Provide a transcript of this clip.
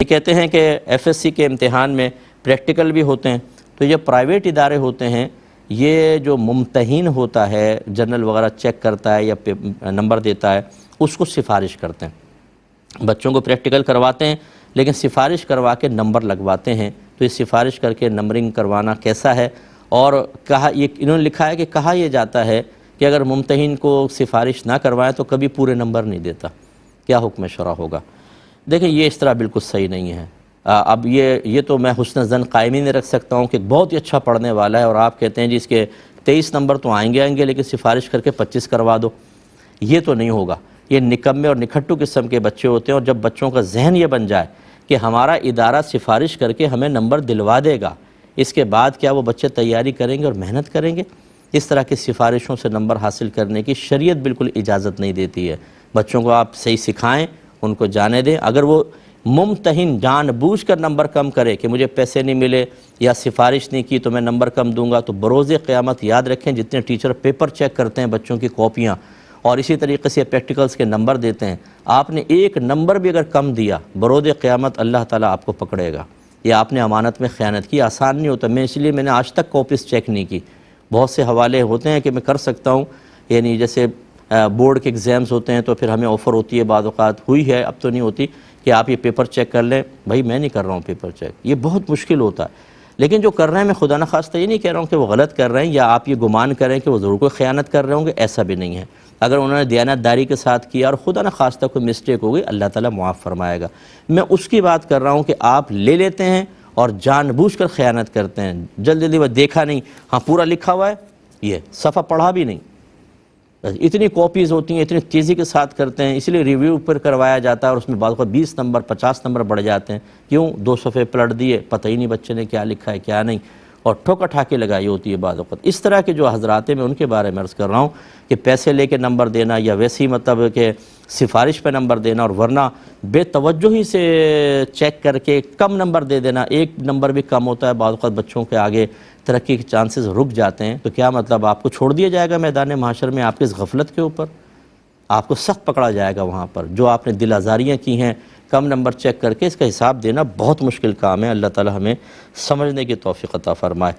کہتے ہیں کہ ایف ایس سی کے امتحان میں پریکٹیکل بھی ہوتے ہیں، تو یہ پرائیویٹ ادارے ہوتے ہیں، یہ جو ممتحن ہوتا ہے جنرل وغیرہ چیک کرتا ہے یا نمبر دیتا ہے، اس کو سفارش کرتے ہیں، بچوں کو پریکٹیکل کرواتے ہیں لیکن سفارش کروا کے نمبر لگواتے ہیں۔ تو یہ سفارش کر کے نمبرنگ کروانا کیسا ہے، اور کہا یہ انہوں نے لکھا ہے کہ کہا یہ جاتا ہے کہ اگر ممتحن کو سفارش نہ کروائیں تو کبھی پورے نمبر نہیں دیتا۔ کیا حکم شرع ہوگا؟ دیکھیں یہ اس طرح بالکل صحیح نہیں ہے۔ اب یہ تو میں حسن ظن قائم ہی نہیں رکھ سکتا ہوں کہ بہت ہی اچھا پڑھنے والا ہے اور آپ کہتے ہیں جی اس کے 23 نمبر تو آئیں گے لیکن سفارش کر کے 25 کروا دو، یہ تو نہیں ہوگا۔ یہ نکمے اور نکھٹو قسم کے بچے ہوتے ہیں، اور جب بچوں کا ذہن یہ بن جائے کہ ہمارا ادارہ سفارش کر کے ہمیں نمبر دلوا دے گا، اس کے بعد کیا وہ بچے تیاری کریں گے اور محنت کریں گے؟ اس طرح کی سفارشوں سے نمبر حاصل کرنے کی شریعت بالکل اجازت نہیں دیتی ہے۔ بچوں کو آپ صحیح سکھائیں، ان کو جانے دیں۔ اگر وہ ممتحن جان بوجھ کر نمبر کم کرے کہ مجھے پیسے نہیں ملے یا سفارش نہیں کی تو میں نمبر کم دوں گا، تو بروز قیامت یاد رکھیں جتنے ٹیچر پیپر چیک کرتے ہیں بچوں کی کاپیاں اور اسی طریقے سے پریکٹیکلز کے نمبر دیتے ہیں، آپ نے ایک نمبر بھی اگر کم دیا بروز قیامت اللہ تعالیٰ آپ کو پکڑے گا۔ یہ آپ نے امانت میں خیانت کی، آسان نہیں ہوتا۔ اس لیے میں نے آج تک کاپیز چیک نہیں کی۔ بہت سے حوالے ہوتے ہیں کہ میں کر سکتا ہوں، یعنی جیسے بورڈ کے ایگزامز ہوتے ہیں تو پھر ہمیں آفر ہوتی ہے، بعض اوقات ہوئی ہے، اب تو نہیں ہوتی، کہ آپ یہ پیپر چیک کر لیں۔ بھائی میں نہیں کر رہا ہوں پیپر چیک، یہ بہت مشکل ہوتا ہے۔ لیکن جو کر رہے ہیں، میں خدا نخواستہ یہ نہیں کہہ رہا ہوں کہ وہ غلط کر رہے ہیں یا آپ یہ گمان کریں کہ وہ ضرور کوئی خیانت کر رہے ہوں گے، ایسا بھی نہیں ہے۔ اگر انہوں نے دیانت داری کے ساتھ کیا اور خدا نخواستہ کوئی مسٹیک ہو گئی، اللہ تعالیٰ معاف فرمائے گا۔ میں اس کی بات کر رہا ہوں کہ آپ لے لیتے ہیں اور جان بوجھ کر خیانت کرتے ہیں، جلدی وہ دیکھا نہیں، ہاں پورا لکھا ہوا ہے، یہ صفحہ پڑھا بھی نہیں، اتنی کاپیز ہوتی ہیں، اتنی تیزی کے ساتھ کرتے ہیں، اس لیے ریویو پر کروایا جاتا ہے اور اس میں بعض اوقات 20 نمبر 50 نمبر بڑھ جاتے ہیں۔ کیوں؟ 2 صفحے پلٹ دیے، پتہ ہی نہیں بچے نے کیا لکھا ہے کیا نہیں، اور ٹھوکا ٹھاکے لگائی ہوتی ہے بعض اوقات۔ اس طرح کے جو حضرات ہیں میں ان کے بارے میں عرض کر رہا ہوں کہ پیسے لے کے نمبر دینا یا ویسی مطلب کہ سفارش پہ نمبر دینا، اور ورنہ بے توجہی سے چیک کر کے کم نمبر دے دینا، ایک نمبر بھی کم ہوتا ہے، بعض اوقات بچوں کے آگے ترقی کے چانسز رک جاتے ہیں، تو کیا مطلب آپ کو چھوڑ دیا جائے گا میدان محشر میں آپ کی اس غفلت کے اوپر؟ آپ کو سخت پکڑا جائے گا وہاں پر، جو آپ نے دل آزاریاں کی ہیں کم نمبر چیک کر کے، اس کا حساب دینا بہت مشکل کام ہے۔ اللہ تعالی ہمیں سمجھنے کی توفیق عطا فرمائے۔